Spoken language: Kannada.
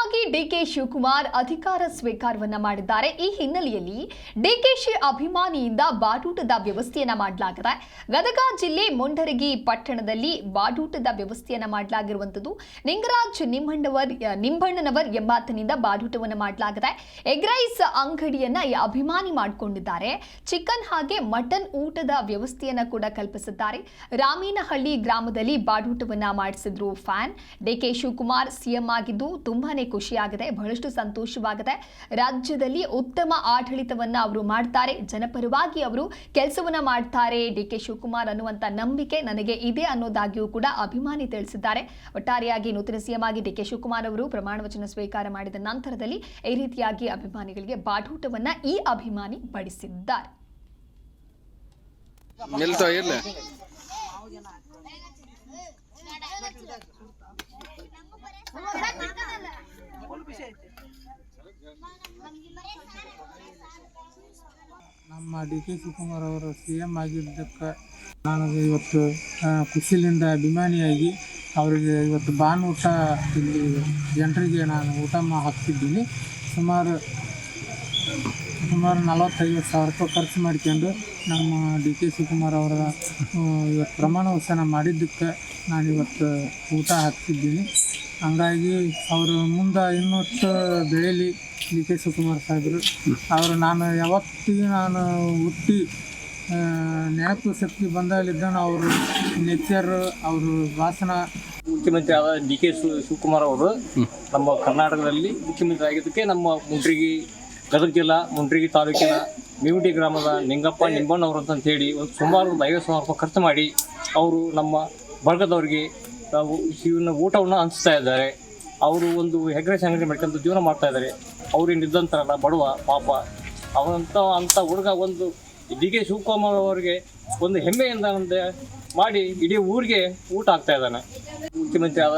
ಆಗಿ ಡಿಕೆ ಶಿವಕುಮಾರ್ ಅಧಿಕಾರ ಸ್ವೀಕಾರವನ್ನ ಮಾಡಿದ್ದಾರೆ. ಈ ಹಿನ್ನೆಲೆಯಲ್ಲಿ ಡಿಕೆಶಿ ಅಭಿಮಾನಿಯಿಂದ ಬಾಡೂಟದ ವ್ಯವಸ್ಥೆಯನ್ನ ಮಾಡಲಾಗಿದೆ. ಗದಗ ಜಿಲ್ಲೆ ಮುಂಡರಗಿ ಪಟ್ಟಣದಲ್ಲಿ ಬಾಡೂಟದ ವ್ಯವಸ್ಥೆಯನ್ನ ಮಾಡಲಾಗಿರುವಂತದ್ದು. ನಿಂಗರಾಜ್ ನಿಂಬಣ್ಣನವರ್ ಎಂಬಾತನಿಂದ ಬಾಡೂಟವನ್ನು ಮಾಡಲಾಗಿದೆ. ಎಗ್ ರೈಸ್ ಅಂಗಡಿಯನ್ನ ಈ ಅಭಿಮಾನಿ ಮಾಡಿಕೊಂಡಿದ್ದಾರೆ. ಚಿಕನ್ ಹಾಗೆ ಮಟನ್ ಊಟದ ವ್ಯವಸ್ಥೆಯನ್ನ ಕೂಡ ಕಲ್ಪಿಸಿದ್ದಾರೆ. ರಾಮೀನಹಳ್ಳಿ ಗ್ರಾಮದಲ್ಲಿ ಬಾಡೂಟವನ್ನ ಮಾಡಿಸಿದ್ರು ಫ್ಯಾನ್. ಡಿಕೆ ಶಿವಕುಮಾರ್ ಸಿಎಂ ಆಗಿದ್ದು ತುಂಬಾನೇ ಖುಷಿಯಾಗಿದೆ, ಬಹಳಷ್ಟು ಸಂತೋಷವಾಗಿದೆ. ರಾಜ್ಯದಲ್ಲಿ ಉತ್ತಮ ಆಡಳಿತವನ್ನ ಅವರು ಮಾಡ್ತಾರೆ, ಜನಪರವಾಗಿ ಅವರು ಕೆಲಸವನ್ನ ಮಾಡ್ತಾರೆ ಡಿಕೆ ಶಿವಕುಮಾರ್ ಅನ್ನುವಂತ ನಂಬಿಕೆ ನನಗೆ ಇದೆ ಅನ್ನೋದಾಗಿಯೂ ಕೂಡ ಅಭಿಮಾನಿ ತಿಳಿಸಿದ್ದಾರೆ. ಒಟ್ಟಾರೆಯಾಗಿ ನೂತನ ಸಿಎಂ ಆಗಿ ಡಿಕೆ ಶಿವಕುಮಾರ್ ಅವರು ಪ್ರಮಾಣ ವಚನ ಸ್ವೀಕಾರ ಮಾಡಿದ ನಂತರದಲ್ಲಿ ಈ ರೀತಿಯಾಗಿ ಅಭಿಮಾನಿಗಳಿಗೆ ಬಾಡೂಟವನ್ನ ಈ ಅಭಿಮಾನಿ ಬಡಿಸಿದ್ದಾರೆ. ನಮ್ಮ ಡಿ ಕೆ ಶಿವಕುಮಾರ್ ಅವರು ಸಿ ಎಂ ಆಗಿದ್ದಕ್ಕೆ ನಾನು ಇವತ್ತು ಖುಷಿಯಿಂದ ಅಭಿಮಾನಿಯಾಗಿ ಅವರಿಗೆ ಇವತ್ತು ಊಟ ಇಲ್ಲಿ ಜನರಿಗೆ ನಾನು ಊಟ ಹಾಕ್ತಿದ್ದೀನಿ. ಸುಮಾರು 40-50 ಸಾವಿರ ರೂಪಾಯಿ ಖರ್ಚು ಮಾಡ್ಕೊಂಡು ನಮ್ಮ ಡಿ ಕೆ ಶಿವಕುಮಾರ್ ಅವರ ಇವತ್ತು ಪ್ರಮಾಣ ವಚನ ಮಾಡಿದ್ದಕ್ಕೆ ನಾನು ಇವತ್ತು ಊಟ ಹಾಕ್ತಿದ್ದೀನಿ. ಹಂಗಾಗಿ ಅವರು ಮುಂದೆ ಇನ್ನೊಟ್ಟು ಬೆಳೀಲಿ ಡಿ ಕೆ ಶಿವಕುಮಾರ್ ಸಾಹೇಬರು. ಅವರು ನಾನು ಯಾವತ್ತಿಗೆ ನಾನು ಹುಟ್ಟಿ ನೆನಪು ಶಕ್ತಿ ಬಂದಾಗಲಿದ್ದಾನ ಅವರು ನೇಚರ್ ಅವರು ಭಾಷಣ. ಮುಖ್ಯಮಂತ್ರಿ ಆದ ಡಿ ಕೆ ಶಿವಕುಮಾರ್ ಅವರು ನಮ್ಮ ಕರ್ನಾಟಕದಲ್ಲಿ ಮುಖ್ಯಮಂತ್ರಿ ಆಗಿದ್ದಕ್ಕೆ ನಮ್ಮ ಮುಂಡ್ರಿಗಿ ಗದಗ ಜಿಲ್ಲಾ ಮುಂಡ್ರಿಗಿ ತಾಲೂಕಿನ ಮೇವುಟಿ ಗ್ರಾಮದ ನಿಂಗಪ್ಪ ನಿಂಬಣ್ಣವರು ಅಂತ ಹೇಳಿ ಒಂದು ಸುಮಾರು 50,000 ರೂಪಾಯಿ ಖರ್ಚು ಮಾಡಿ ಅವರು ನಮ್ಮ ವರ್ಗದವರಿಗೆ ಊಟವನ್ನು ಹಂಚ್ತಾ ಇದ್ದಾರೆ. ಅವರು ಒಂದು ಎಗ್ ರೈಸ್ ಅಂಗಡಿ ಮಾಡ್ಕೊಂಡು ಜೀವನ ಮಾಡ್ತಾ ಇದ್ದಾರೆ. ಅವ್ರಿಗೆ ಇದ್ದಂತಾರಲ್ಲ ಬಡವ ಪಾಪ ಅಂಥ ಹುಡುಗ ಒಂದು ಡಿ ಕೆ ಶಿವಕುಮಾರ್ ಅವರಿಗೆ ಒಂದು ಹೆಮ್ಮೆಯಿಂದ ಮಾಡಿ ಇಡೀ ಊರಿಗೆ ಊಟ ಆಗ್ತಾ ಇದ್ದಾನೆ. ಮುಖ್ಯಮಂತ್ರಿ ಆದ